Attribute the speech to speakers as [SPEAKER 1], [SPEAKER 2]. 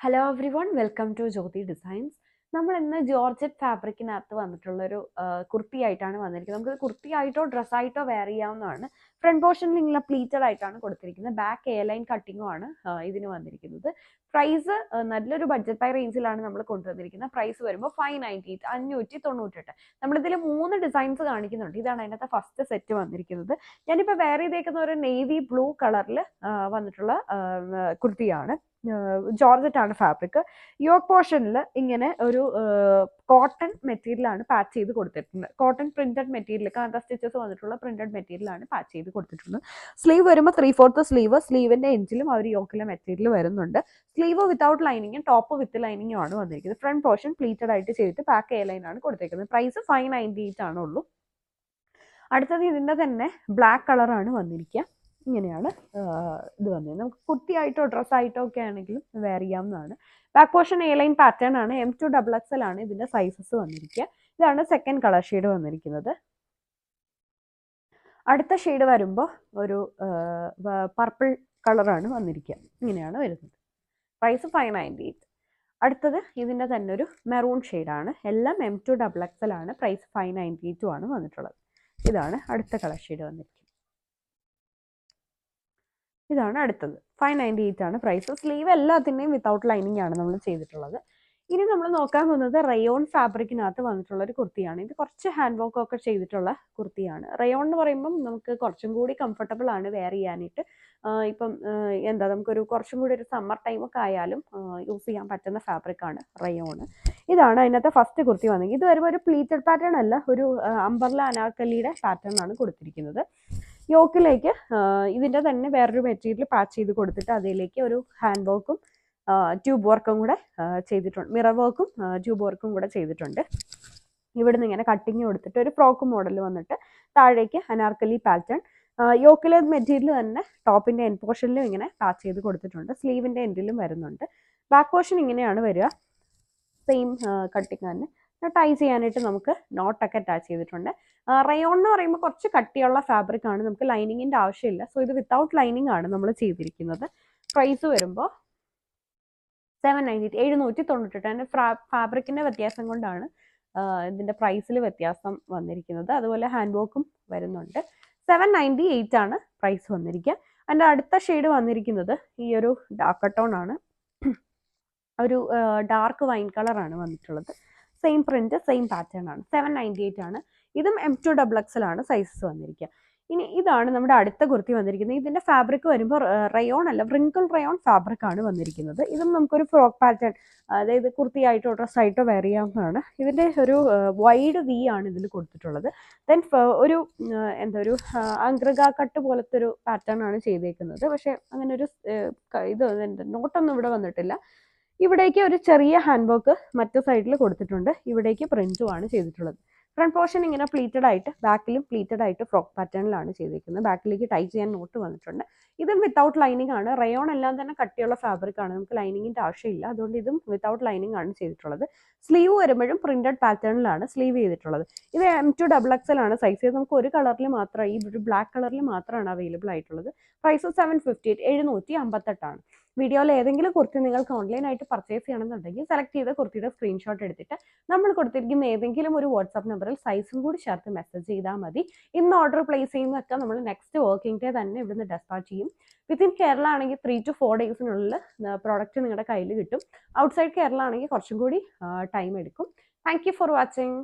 [SPEAKER 1] Hello everyone, welcome to Jyothi designs. നമ്മൾ ഇന്ന് georgette ഫാബ്രിക്കിനകത്ത് വന്നിട്ടുള്ളൊരു കുർത്തിയായിട്ടാണ് വന്നിരിക്കുന്നത്. നമുക്ക് കുർത്തിയായിട്ടോ ഡ്രസ്സായിട്ടോ വെയർ ചെയ്യാവുന്നതാണ്. ഫ്രണ്ട് പോർഷനിൽ ഇങ്ങനെ പ്ലീറ്റഡ് ആയിട്ടാണ് കൊടുത്തിരിക്കുന്നത്. ബാക്ക് എ ലൈൻ കട്ടിങ്ങും ആണ് ഇതിന് വന്നിരിക്കുന്നത്. പ്രൈസ് നല്ലൊരു ബഡ്ജറ്റ് ബൈ റേഞ്ചിലാണ് നമ്മൾ കൊണ്ടുവന്നിരിക്കുന്നത്. പ്രൈസ് വരുമ്പോൾ 598, 598. നമ്മളിതിൽ 3 ഡിസൈൻസ് കാണിക്കുന്നുണ്ട്. ഇതാണ് അതിനകത്ത് ഫസ്റ്റ് സെറ്റ് വന്നിരിക്കുന്നത്. ഞാനിപ്പോൾ വെയർ ചെയ്തേക്കുന്ന ഒരു നേവി ബ്ലൂ കളറിൽ വന്നിട്ടുള്ള കുർത്തിയാണ്. ജോർജറ്റ് ആണ് ഫാബ്രിക്. യോക്ക് പോർഷനിൽ ഇങ്ങനെ ഒരു കോട്ടൺ മെറ്റീരിയലാണ് പാച്ച് ചെയ്ത് കൊടുത്തിട്ടുണ്ട്. കോട്ടൺ പ്രിന്റഡ് മെറ്റീരിയൽ, കാന്ത സ്റ്റിച്ചസ് വന്നിട്ടുള്ള പ്രിന്റഡ് മെറ്റീരിയലാണ് പാച്ച് ചെയ്ത് കൊടുത്തിട്ടുള്ളത്. സ്ലീവ് വരുമ്പോൾ 3/4 സ്ലീവ്, സ്ലീവിന്റെ എൻഡിലും അവർ യോക്കിലെ മെറ്റീരിയൽ വരുന്നുണ്ട്. സ്ലീവ് വിത്തൗട്ട് ലൈനിങ്ങും ടോപ്പ് വിത്ത് ലൈനിങ്ങും ആണ് വന്നിരിക്കുന്നത്. ഫ്രണ്ട് പോർഷൻ പ്ലീറ്റഡ് ആയിട്ട് ചെയ്തിട്ട് ബാക്ക് എ ലൈൻ ആണ് കൊടുത്തേക്കുന്നത്. പ്രൈസ് 598 ആണുള്ളൂ. അടുത്തത് ഇതിന്റെ തന്നെ ബ്ലാക്ക് കളറാണ് വന്നിരിക്കുക. ഇങ്ങനെയാണ് ഇത് വന്നത്. നമുക്ക് കുർത്തിയായിട്ടോ ഡ്രസ്സായിട്ടോ ഒക്കെ ആണെങ്കിലും വെയർ ചെയ്യാവുന്നതാണ്. Back portion A line pattern ആണ്. M2XXL ആണ് ഇതിന്റെ സൈസസ് വന്നിരിക്കുക. ഇതാണ് സെക്കൻഡ് കളർ ഷെയ്ഡ് വന്നിരിക്കുന്നത്. അടുത്ത ഷെയ്ഡ് വരുമ്പോൾ ഒരു പർപ്പിൾ കളറാണ് വന്നിരിക്കുക. ഇങ്ങനെയാണ് വരുന്നത്. പ്രൈസ് 598. അടുത്തത് ഇതിന്റെ തന്നെ ഒരു മെറൂൺ ഷെയ്ഡാണ്. എല്ലാം M2XXL ആണ്. പ്രൈസ് 598 ആണ് വന്നിട്ടുള്ളത്. ഇതാണ് അടുത്ത കളർ ഷെയ്ഡ് വന്നിരിക്കുന്നത്. ഇതാണ് അടുത്തത്. 598 ആണ് പ്രൈസ്. സ്ലീവ് എല്ലാത്തിൻ്റെയും വിത്തൗട്ട് ലൈനിങ് ആണ് നമ്മൾ ചെയ്തിട്ടുള്ളത്. ഇനി നമ്മൾ നോക്കാൻ പോകുന്നത് റയോൺ ഫാബ്രിക്കിനകത്ത് വന്നിട്ടുള്ള ഒരു കുർത്തിയാണ്. ഇത് കുറച്ച് ഹാൻഡ് വർക്ക് ഒക്കെ ചെയ്തിട്ടുള്ള കുർത്തിയാണ്. റയോൺ എന്ന് പറയുമ്പം നമുക്ക് കുറച്ചും കൂടി കംഫർട്ടബിൾ ആണ് വെയർ ചെയ്യാനായിട്ട്. ഇപ്പം നമുക്കൊരു കുറച്ചും കൂടി ഒരു സമ്മർ ടൈമൊക്കെ ആയാലും യൂസ് ചെയ്യാൻ പറ്റുന്ന ഫാബ്രിക്കാണ് റയോൺ. ഇതാണ് അതിനകത്ത് ഫസ്റ്റ് കുർത്തി വന്നത്. ഇത് വരുമ്പോൾ ഒരു പ്ലീറ്റഡ് പാറ്റേൺ അല്ല, ഒരു അംബർല അനാർക്കലിയുടെ പാറ്റേൺ ആണ് കൊടുത്തിരിക്കുന്നത്. യോക്കിലേക്ക് ഇതിൻ്റെ തന്നെ വേറൊരു മെറ്റീരിയൽ പാച്ച് ചെയ്ത് കൊടുത്തിട്ട് അതിലേക്ക് ഒരു ഹാൻഡ് വർക്കും ട്യൂബ് വർക്കും കൂടെ ചെയ്തിട്ടുണ്ട്. മിറർ വർക്കും ട്യൂബ് വർക്കും കൂടെ ചെയ്തിട്ടുണ്ട്. ഇവിടുന്ന് ഇങ്ങനെ കട്ടിങ് കൊടുത്തിട്ട് ഒരു ഫ്രോക്ക് മോഡൽ വന്നിട്ട് താഴേക്ക് അനാർക്കലി പാറ്റേൺ. യോക്കിലെ മെറ്റീരിയൽ തന്നെ ടോപ്പിൻ്റെ എൻഡ് പോർഷനിലും ഇങ്ങനെ പാച്ച് ചെയ്ത് കൊടുത്തിട്ടുണ്ട്. സ്ലീവിൻ്റെ എൻഡിലും വരുന്നുണ്ട്. ബാക്ക് പോർഷൻ ഇങ്ങനെയാണ് വരിക. സെയിം കട്ടിങ് തന്നെ. ടൈ ചെയ്യാനായിട്ട് നമുക്ക് നോട്ടൊക്കെ അറ്റാച്ച് ചെയ്തിട്ടുണ്ട്. റയോൺ എന്ന് പറയുമ്പോൾ കുറച്ച് കട്ടിയുള്ള ഫാബ്രിക് ആണ്. നമുക്ക് ലൈനിങ്ങിൻ്റെ ആവശ്യമില്ല. സോ ഇത് വിത്തൗട്ട് ലൈനിങ് ആണ് നമ്മൾ ചെയ്തിരിക്കുന്നത്. പ്രൈസ് വരുമ്പോൾ 798, 798. അതിൻ്റെ ഫാബ്രിക്കിൻ്റെ വ്യത്യാസം കൊണ്ടാണ് ഇതിൻ്റെ പ്രൈസിൽ വ്യത്യാസം വന്നിരിക്കുന്നത്. അതുപോലെ ഹാൻഡ് വർക്കും വരുന്നുണ്ട്. 798 ആണ് പ്രൈസ് വന്നിരിക്കുക. അതിൻ്റെ അടുത്ത ഷെയ്ഡ് വന്നിരിക്കുന്നത് ഈ ഒരു ഡാർക്ക് ടോൺ ആണ്. ഒരു ഡാർക്ക് വൈൻ കളറാണ് വന്നിട്ടുള്ളത്. സെയിം പ്രിന്റ്, സെയിം പാറ്റേൺ ആണ്. 798 ആണ്. ഇതും M2XXL ആണ് സൈസസ് വന്നിരിക്കുക. ഇനി ഇതാണ് നമ്മുടെ അടുത്ത കുർത്തി വന്നിരിക്കുന്നത്. ഇതിന്റെ ഫാബ്രിക് വരുമ്പോൾ റയോൺ അല്ല, വ്രിങ്കിൾ റയോൺ ഫാബ്രിക് ആണ് വന്നിരിക്കുന്നത്. ഇതും നമുക്കൊരു ഫ്രോക്ക് പാറ്റേൺ, അതായത് കുർത്തിയായിട്ടോ ഡ്രസ്സായിട്ടോ വെയർ ചെയ്യാവുന്നതാണ്. ഇതിന്റെ ഒരു വൈഡ് വി ആണ് ഇതിൽ കൊടുത്തിട്ടുള്ളത്. ദെൻ ഒരു ഒരു അംഗ്രഗ കട്ട് പോലത്തെ ഒരു പാറ്റേൺ ആണ് ചെയ്തേക്കുന്നത്. പക്ഷെ അങ്ങനെ ഒരു നോട്ടൊന്നും ഇവിടെ വന്നിട്ടില്ല. ഇവിടേക്ക് ഒരു ചെറിയ ഹാൻഡ് വർക്ക് മറ്റു സൈഡിൽ കൊടുത്തിട്ടുണ്ട്. ഇവിടേക്ക് പ്രിന്റും ആണ് ചെയ്തിട്ടുള്ളത്. ഫ്രണ്ട് പോർഷൻ ഇങ്ങനെ പ്ലീറ്റഡ് ആയിട്ട്, ബാക്കിലും പ്ലീറ്റഡ് ആയിട്ട് ഫ്രോക്ക് പാറ്റേണിലാണ് ചെയ്തിരിക്കുന്നത്. ബാക്കിലേക്ക് ടൈ ചെയ്യാൻ നോട്ട് വന്നിട്ടുണ്ട്. ഇതും വിത്തൗട്ട് ലൈനിങ് ആണ്. റയോൺ എല്ലാം തന്നെ കട്ടിയുള്ള ഫാബ്രിക് ആണ്. നമുക്ക് ലൈനിങ്ങിന്റെ ആവശ്യമില്ല. അതുകൊണ്ട് ഇതും വിത്തൗട്ട് ലൈനിങ് ആണ് ചെയ്തിട്ടുള്ളത്. സ്ലീവ് വരുമ്പോഴും പ്രിന്റഡ് പാറ്റേണിലാണ് സ്ലീവ് ചെയ്തിട്ടുള്ളത്. ഇത് M2XXL ആണ് സൈസ്. ചെയ്ത് നമുക്ക് ഒരു കളറിൽ മാത്രം, ഈ ഒരു ബ്ലാക്ക് കളറിൽ മാത്രമാണ് അവൈലബിൾ ആയിട്ടുള്ളത്. പ്രൈസ് 758, 758 ആണ്. വീഡിയോയിൽ ഏതെങ്കിലും കുർത്തി നിങ്ങൾക്ക് ഓൺലൈനായിട്ട് പർച്ചേസ് ചെയ്യണമെന്നുണ്ടെങ്കിൽ സെലക്ട് ചെയ്ത കുർത്തിയുടെ സ്ക്രീൻഷോട്ട് എടുത്തിട്ട് നമ്മൾ കൊടുത്തിരിക്കുന്ന ഏതെങ്കിലും ഒരു വാട്സാപ്പ് നമ്പറിൽ സൈസും കൂടി ചേർത്ത് മെസ്സേജ് ചെയ്താൽ മതി. ഇന്ന് ഓർഡർ പ്ലേസ് ചെയ്യുന്നതൊക്കെ നമ്മൾ നെക്സ്റ്റ് വർക്കിംഗ് ഡേ തന്നെ ഇവിടുന്ന് ഡെസ്പാച്ച് ചെയ്യും. വിത്തിൻ കേരള ആണെങ്കിൽ 3 to 4 ഡേയ്സിനുള്ളിൽ പ്രോഡക്റ്റ് നിങ്ങളുടെ കയ്യിൽ കിട്ടും. ഔട്ട്സൈഡ് കേരള ആണെങ്കിൽ കുറച്ചും കൂടി ടൈം എടുക്കും. Thank you for watching.